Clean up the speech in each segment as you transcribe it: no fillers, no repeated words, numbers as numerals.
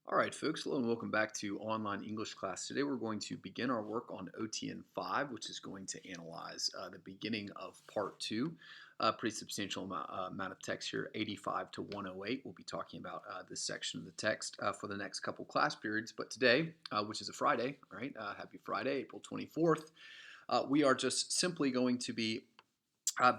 All right, folks, hello and welcome back to Online English Class. Today we're going to begin our work on OTN 5, which is going to analyze the beginning of Part 2. Pretty substantial amount of text here, 85 to 108. We'll be talking about this section of the text for the next couple class periods. But today, which is a Friday, all right, happy Friday, April 24th, we are just simply going to be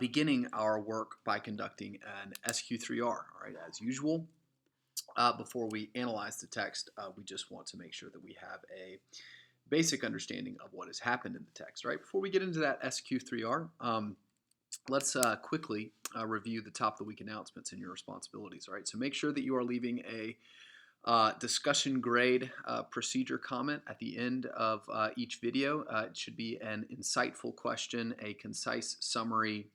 beginning our work by conducting an SQ3R, all right, as usual. Before we analyze the text, we just want to make sure that we have a basic understanding of what has happened in the text, right? Before we get into that SQ3R, let's quickly review the top of the week announcements and your responsibilities, all right? So make sure that you are leaving a discussion grade procedure comment at the end of each video. It should be an insightful question, a concise summary,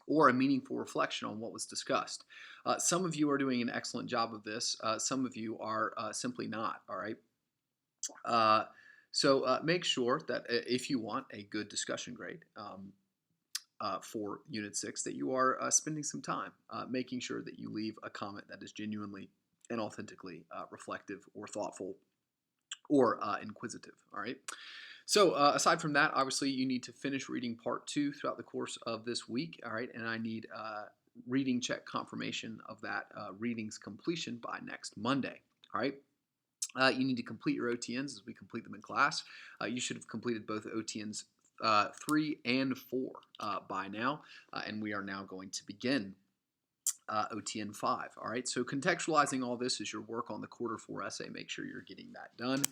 or a meaningful reflection on what was discussed. Some of you are doing an excellent job of this. Some of you are simply not, all right? So make sure that if you want a good discussion grade for Unit 6, that you are spending some time making sure that you leave a comment that is genuinely and authentically reflective or thoughtful or inquisitive, all right? So aside from that, obviously you need to finish reading Part 2 throughout the course of this week, all right? And I need reading check confirmation of that reading's completion by next Monday, all right? You need to complete your OTNs as we complete them in class. You should have completed both OTNs 3 and 4 by now, and we are now going to begin OTN 5. All right, so contextualizing all this is your work on the quarter 4 essay. Make sure you're getting that done,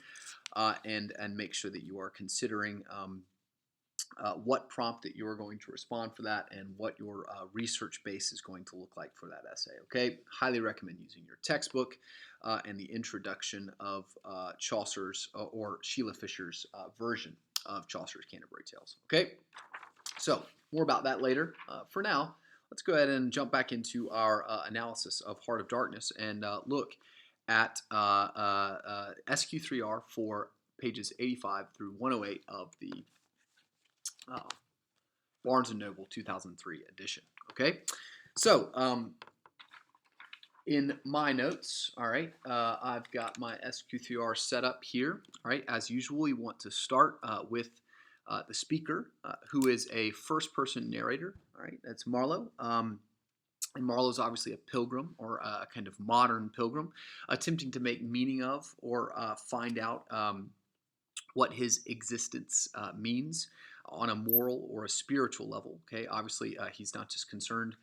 and make sure that you are considering what prompt that you are going to respond for that and what your research base is going to look like for that essay. Okay, highly recommend using your textbook and the introduction of Chaucer's or Sheila Fisher's version of Chaucer's Canterbury Tales. Okay, so more about that later. For now, let's go ahead and jump back into our analysis of Heart of Darkness and look at SQ3R for pages 85 through 108 of the Barnes & Noble 2003 edition. Okay, so in my notes, all right, I've got my SQ3R set up here. All right, as usual, you want to start with the speaker, who is a first-person narrator. All right, that's Marlowe. And Marlowe's obviously a pilgrim, or a kind of modern pilgrim, attempting to make meaning of or find out what his existence means on a moral or a spiritual level. Okay, obviously he's not just concerned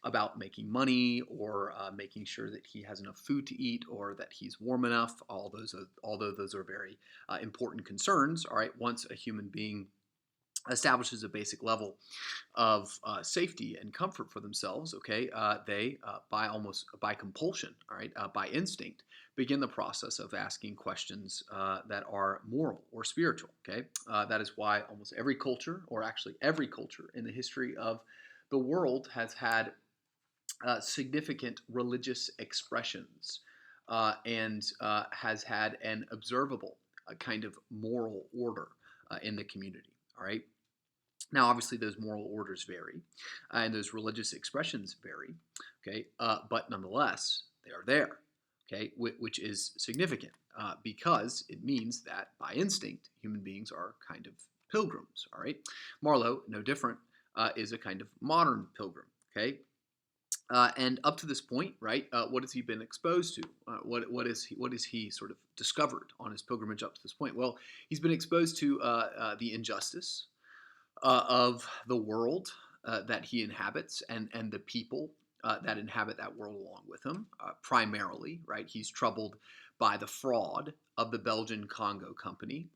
about making money or making sure that he has enough food to eat or that he's warm enough. Although those are very important concerns. All right, once a human being establishes a basic level of safety and comfort for themselves, okay, they by compulsion, all right, by instinct, begin the process of asking questions that are moral or spiritual. Okay, that is why almost every culture, or actually every culture in the history of the world, has had significant religious expressions and has had an observable kind of moral order in the community. All right. Now, obviously, those moral orders vary, and those religious expressions vary, okay, but nonetheless, they are there, okay, which is significant because it means that by instinct, human beings are kind of pilgrims, all right? Marlowe, no different, is a kind of modern pilgrim, okay? And up to this point, right, what has he been exposed to? What is he sort of discovered on his pilgrimage up to this point? Well, he's been exposed to the injustice of the world that he inhabits and the people that inhabit that world along with him, primarily, right? He's troubled by the fraud of the Belgian Congo Company.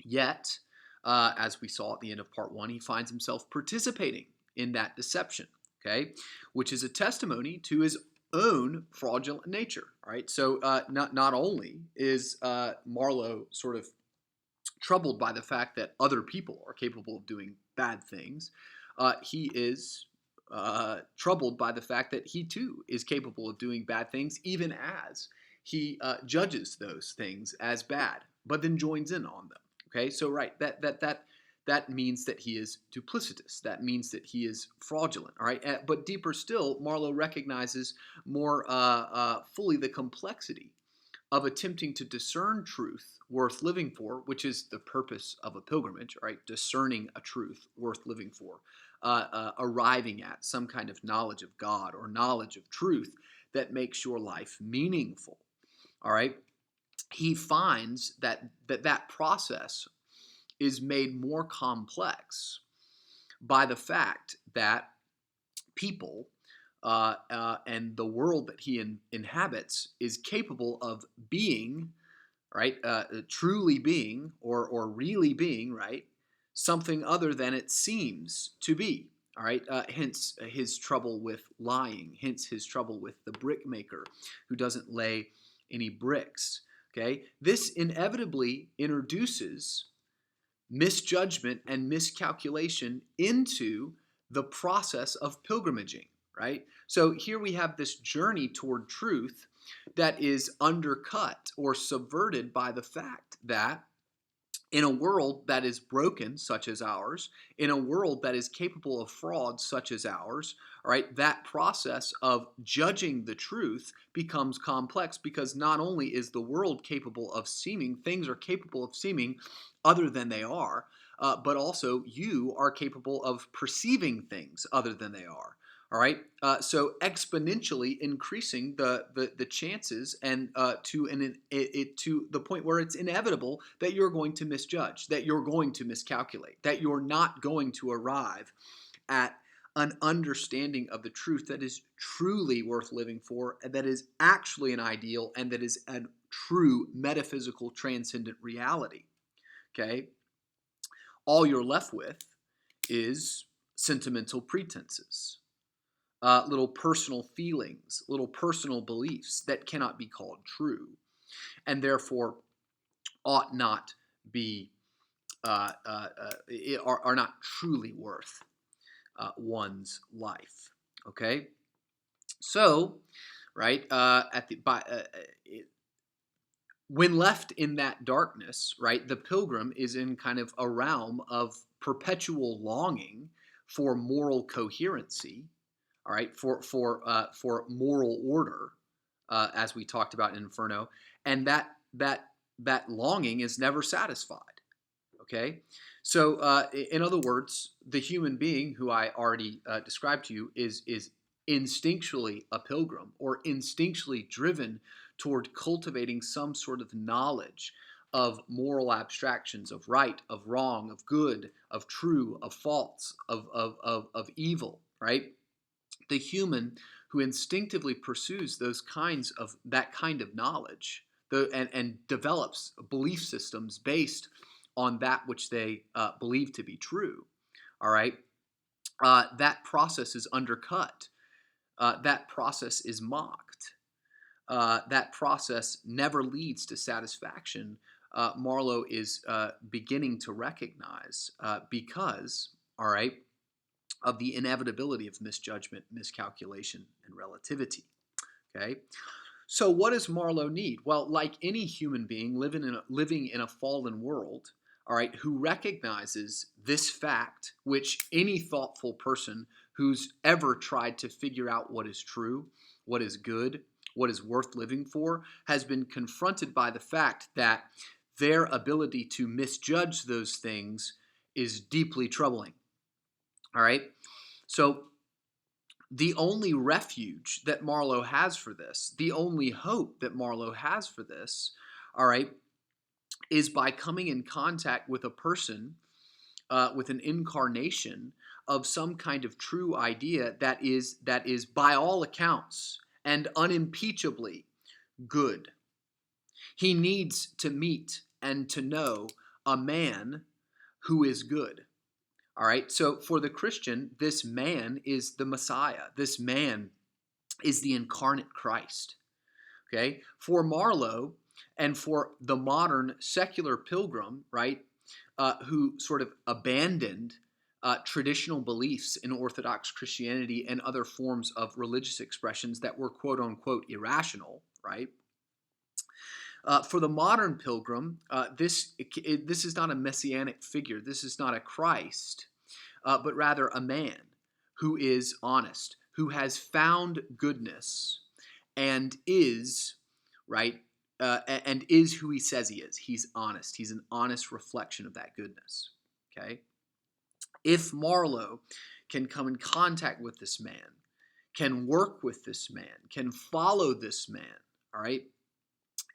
Yet, as we saw at the end of Part 1, he finds himself participating in that deception, okay? Which is a testimony to his own fraudulent nature, right? So not only is Marlowe sort of troubled by the fact that other people are capable of doing bad things, he is troubled by the fact that he too is capable of doing bad things, even as he judges those things as bad, but then joins in on them. Okay, so right, that means that he is duplicitous. That means that he is fraudulent. All right, but deeper still, Marlowe recognizes more fully the complexity of attempting to discern truth worth living for, which is the purpose of a pilgrimage, right? Discerning a truth worth living for, arriving at some kind of knowledge of God or knowledge of truth that makes your life meaningful. All right. He finds that process is made more complex by the fact that people and the world that he inhabits is capable of being, right, truly being or really being, right, something other than it seems to be. All right, hence his trouble with lying, hence his trouble with the brickmaker who doesn't lay any bricks. Okay, this inevitably introduces misjudgment and miscalculation into the process of pilgrimaging, right? So here we have this journey toward truth that is undercut or subverted by the fact that in a world that is broken, such as ours, in a world that is capable of fraud, such as ours, all right, that process of judging the truth becomes complex because not only is the world capable of seeming, things are capable of seeming other than they are, but also you are capable of perceiving things other than they are. All right, so exponentially increasing the chances and to the point where it's inevitable that you're going to misjudge, that you're going to miscalculate, that you're not going to arrive at an understanding of the truth that is truly worth living for, that is actually an ideal, and that is a true metaphysical transcendent reality. Okay, all you're left with is sentimental pretenses. Little personal feelings, little personal beliefs that cannot be called true, and therefore ought not be are not truly worth one's life. Okay, so right at the by. When left in that darkness, right, the pilgrim is in kind of a realm of perpetual longing for moral coherency, all right, for moral order, as we talked about in Inferno, and that longing is never satisfied. Okay, so in other words, the human being who I already described to you is instinctually a pilgrim or instinctually driven toward cultivating some sort of knowledge of moral abstractions, of right, of wrong, of good, of true, of false, of evil, right? The human who instinctively pursues that kind of knowledge and develops belief systems based on that which they believe to be true, all right, that process is undercut. That process is mocked. That process never leads to satisfaction. Marlowe is beginning to recognize because, all right, of the inevitability of misjudgment, miscalculation, and relativity. Okay, so what does Marlowe need? Well, like any human being living in a fallen world, all right, who recognizes this fact, which any thoughtful person who's ever tried to figure out what is true, what is good, what is worth living for, has been confronted by the fact that their ability to misjudge those things is deeply troubling. All right, so the only refuge that Marlowe has for this, the only hope that Marlowe has for this, all right, is by coming in contact with a person, with an incarnation of some kind of true idea that is by all accounts and unimpeachably good. He needs to meet and to know a man who is good. All right, so for the Christian, this man is the Messiah. This man is the incarnate Christ. Okay, for Marlowe and for the modern secular pilgrim, right, who sort of abandoned traditional beliefs in Orthodox Christianity and other forms of religious expressions that were quote unquote irrational, right? For the modern pilgrim, this is not a messianic figure. This is not a Christ, but rather a man who is honest, who has found goodness, and is, right, and is who he says he is. He's honest. He's an honest reflection of that goodness. Okay? If Marlowe can come in contact with this man, can work with this man, can follow this man, all right,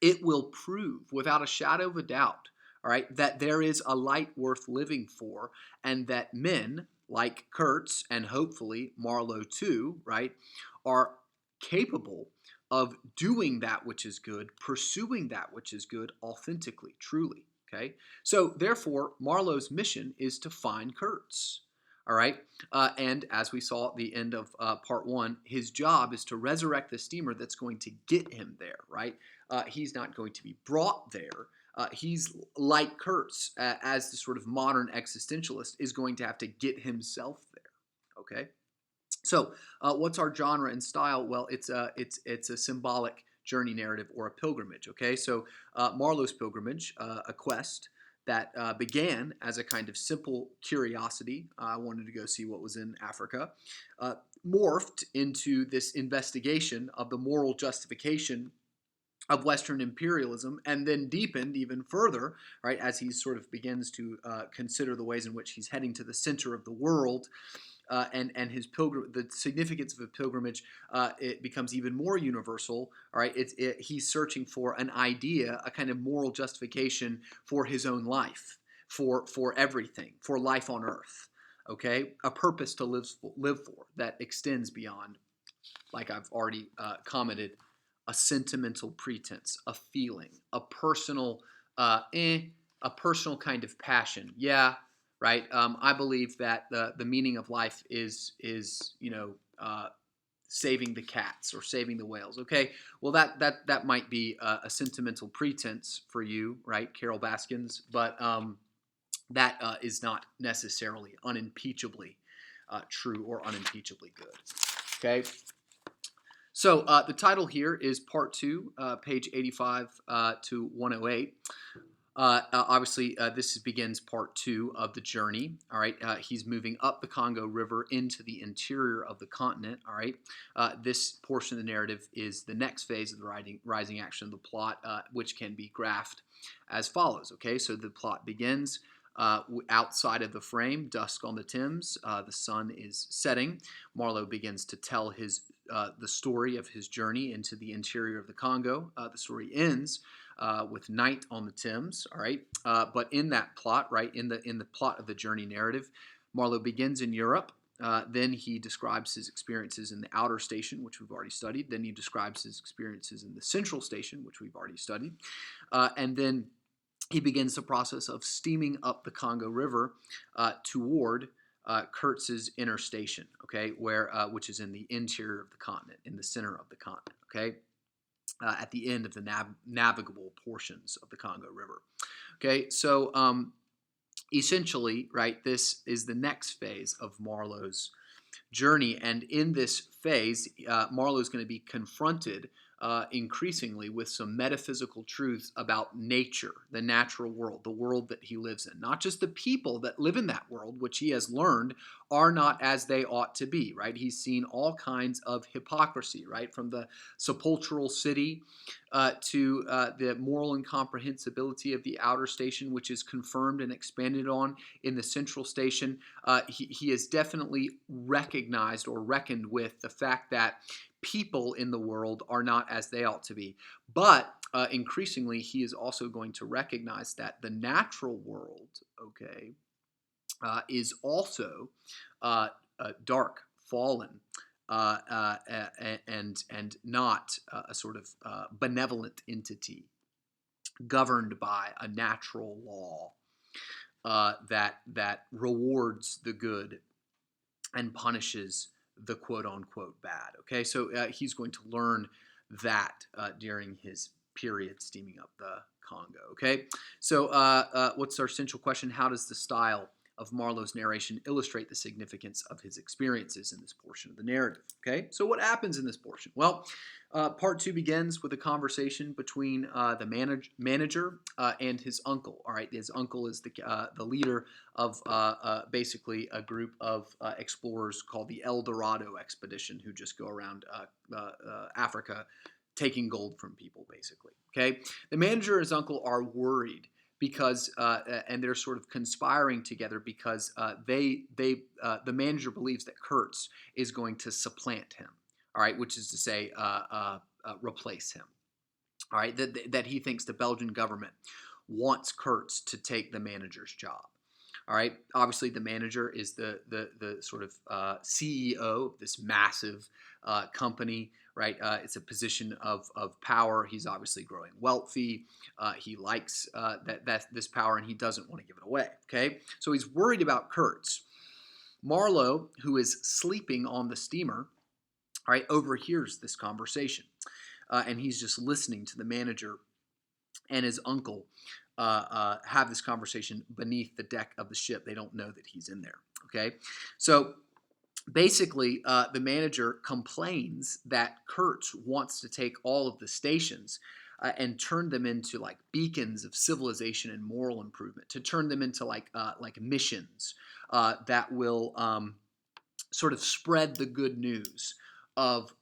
it will prove without a shadow of a doubt, all right, that there is a light worth living for, and that men like Kurtz and hopefully Marlowe too, right, are capable of doing that which is good, pursuing that which is good authentically, truly. Okay, so therefore, Marlowe's mission is to find Kurtz. All right, and as we saw at the end of part one, his job is to resurrect the steamer that's going to get him there. Right, he's not going to be brought there. He's like Kurtz, as the sort of modern existentialist, is going to have to get himself there. Okay, so what's our genre and style? Well, it's a symbolic journey narrative or a pilgrimage. Okay, so Marlowe's pilgrimage, a quest that began as a kind of simple curiosity. I wanted to go see what was in Africa, morphed into this investigation of the moral justification of Western imperialism, and then deepened even further, right, as he sort of begins to consider the ways in which he's heading to the center of the world. And his the significance of a pilgrimage, it becomes even more universal. All right, he's searching for an idea, a kind of moral justification for his own life, for everything, for life on earth. Okay, a purpose to live for that extends beyond, like I've already commented, a sentimental pretense, a feeling, a personal, a personal kind of passion. Yeah, right. I believe that the meaning of life is saving the cats or saving the whales. Okay, well that might be a sentimental pretense for you, right, Carol Baskins, but that is not necessarily unimpeachably true or unimpeachably good. Okay. So the title here is Part 2, page 85 to 108. Obviously, this begins Part 2 of the journey. All right, he's moving up the Congo River into the interior of the continent. All right, this portion of the narrative is the next phase of the rising action of the plot, which can be graphed as follows. Okay, so the plot begins. Outside of the frame, dusk on the Thames, the sun is setting. Marlowe begins to tell the story of his journey into the interior of the Congo. The story ends with night on the Thames. All right, but in that plot, right, in the plot of the journey narrative, Marlowe begins in Europe. Then he describes his experiences in the outer station, which we've already studied. Then he describes his experiences in the central station, which we've already studied. And then he begins the process of steaming up the Congo River toward Kurtz's inner station, okay, which is in the interior of the continent, in the center of the continent, okay, at the end of the navigable portions of the Congo River. Okay, so essentially, right, this is the next phase of Marlowe's journey, and in this phase, Marlowe is going to be confronted increasingly with some metaphysical truths about nature, the natural world, the world that he lives in. Not just the people that live in that world, which he has learned are not as they ought to be, right? He's seen all kinds of hypocrisy, right? From the sepulchral city to the moral incomprehensibility of the outer station, which is confirmed and expanded on in the central station. He has definitely recognized or reckoned with the fact that people in the world are not as they ought to be. But increasingly, he is also going to recognize that the natural world, okay, is also dark, fallen, and not a sort of benevolent entity governed by a natural law that rewards the good and punishes the quote-unquote bad. Okay, so he's going to learn that during his period steaming up the Congo. Okay, so what's our central question? How does the style of Marlowe's narration illustrate the significance of his experiences in this portion of the narrative? Okay, so what happens in this portion? Well, part 2 begins with a conversation between the manager and his uncle. All right, his uncle is the leader of basically a group of explorers called the El Dorado expedition, who just go around Africa taking gold from people, basically. Okay, the manager and his uncle are worried because and they're sort of conspiring together because the manager believes that Kurtz is going to supplant him. All right, which is to say, replace him. All right, that he thinks the Belgian government wants Kurtz to take the manager's job. All right, obviously the manager is the sort of CEO of this massive company. Right, it's a position of power. He's obviously growing wealthy. He likes that this power, and he doesn't want to give it away. Okay, so he's worried about Kurtz. Marlowe, who is sleeping on the steamer, all right, overhears this conversation, and he's just listening to the manager and his uncle have this conversation beneath the deck of the ship. They don't know that he's in there. Okay, so basically, the manager complains that Kurtz wants to take all of the stations and turn them into like beacons of civilization and moral improvement, to turn them into like missions that will sort of spread the good news of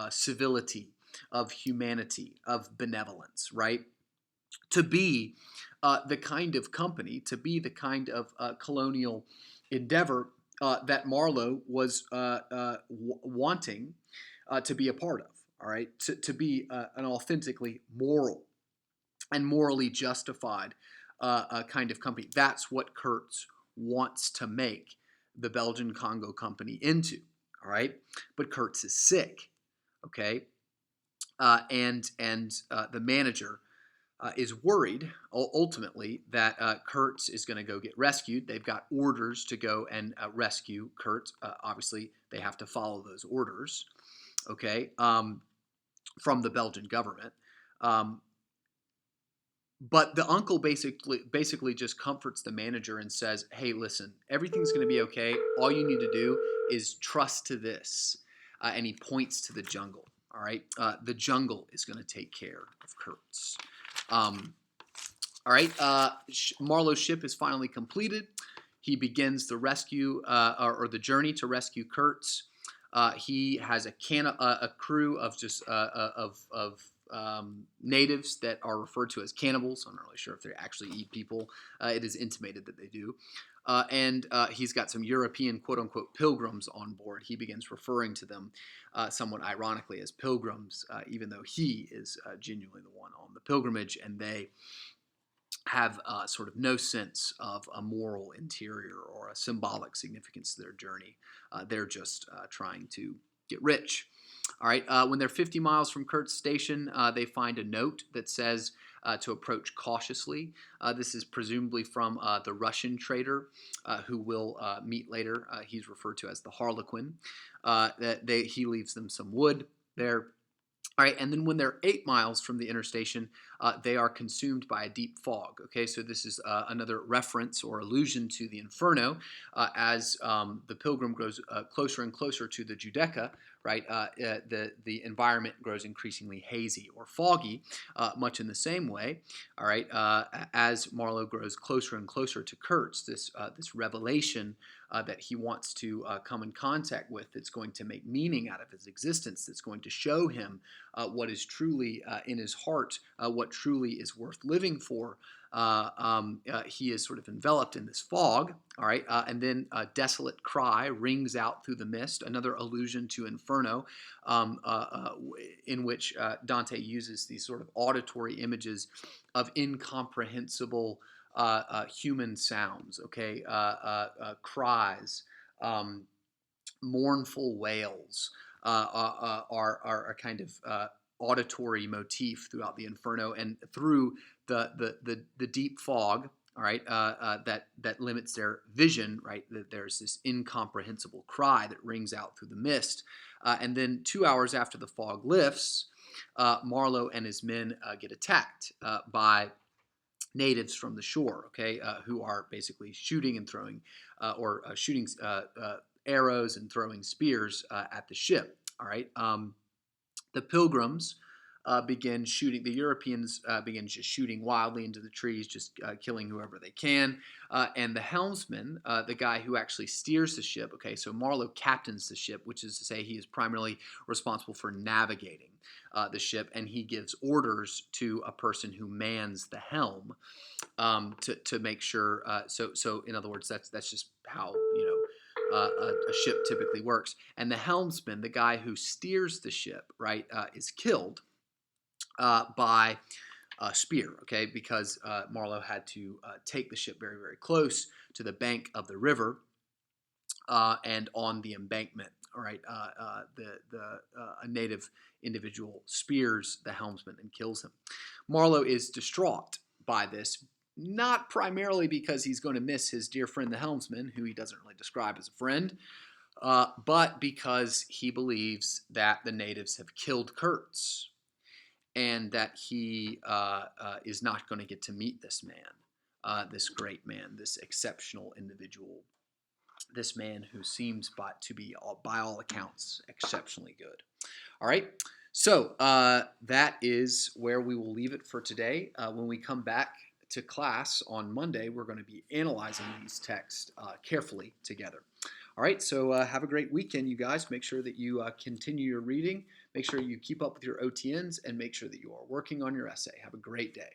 civility, of humanity, of benevolence, right? To be the kind of company, to be the kind of colonial endeavor that Marlowe was wanting to be a part of, all right? To be an authentically moral and morally justified kind of company. That's what Kurtz wants to make the Belgian Congo Company into, all right? But Kurtz is sick, okay? And the manager is worried ultimately that Kurtz is going to go get rescued. They've got orders to go and rescue Kurtz. Obviously, they have to follow those orders, okay, from the Belgian government. But the uncle basically just comforts the manager and says, "Hey, listen, everything's going to be okay. All you need to do is trust to this." And he points to the jungle. All right, the jungle is going to take care of Kurtz. All right, Marlowe's ship is finally completed. He begins the rescue or the journey to rescue Kurtz. He has a crew of just natives that are referred to as cannibals. I'm not really sure if they actually eat people. It is intimated that they do. And he's got some European quote-unquote pilgrims on board. He begins referring to them somewhat ironically as pilgrims, even though he is genuinely the one on the pilgrimage, and they have sort of no sense of a moral interior or a symbolic significance to their journey. They're just trying to get rich. All right, when they're 50 miles from Kurtz Station, they find a note that says to approach cautiously. This is presumably from the Russian trader who we'll meet later. He's referred to as the Harlequin. He leaves them some wood there. All right, and then when they're 8 miles from the interstation, they are consumed by a deep fog. Okay, so this is another reference or allusion to the Inferno as the pilgrim grows closer and closer to the Giudecca. Right, the environment grows increasingly hazy or foggy, much in the same way. All right, as Marlowe grows closer and closer to Kurtz, this revelation that he wants to come in contact with, that's going to make meaning out of his existence, that's going to show him what is truly in his heart, what truly is worth living for. He is sort of enveloped in this fog, all right, and then a desolate cry rings out through the mist, another allusion to Inferno, in which Dante uses these sort of auditory images of incomprehensible human sounds, okay, cries, mournful wails are a kind of auditory motif throughout the Inferno, and through the deep fog, all right, that limits their vision, right? That there's this incomprehensible cry that rings out through the mist, and then 2 hours after the fog lifts, Marlowe and his men get attacked by natives from the shore, okay, who are basically shooting and throwing, or shooting arrows and throwing spears at the ship. All right, the pilgrims begin shooting. The Europeans begin just shooting wildly into the trees, just killing whoever they can. And the helmsman, the guy who actually steers the ship, okay, so Marlowe captains the ship, which is to say he is primarily responsible for navigating the ship, and he gives orders to a person who mans the helm to make sure. So in other words, that's just how a ship typically works. And the helmsman, the guy who steers the ship, right, is killed by a spear, okay, because Marlowe had to take the ship very, very close to the bank of the river and on the embankment. All right, a native individual spears the helmsman and kills him. Marlowe is distraught by this, not primarily because he's going to miss his dear friend the helmsman, who he doesn't really describe as a friend, but because he believes that the natives have killed Kurtz and that he is not going to get to meet this man, this great man, this exceptional individual, this man who seems to be, by all accounts, exceptionally good. All right, so that is where we will leave it for today. When we come back to class on Monday, we're going to be analyzing these texts carefully together. All right, so have a great weekend, you guys. Make sure that you continue your reading. Make sure you keep up with your OTNs and make sure that you are working on your essay. Have a great day.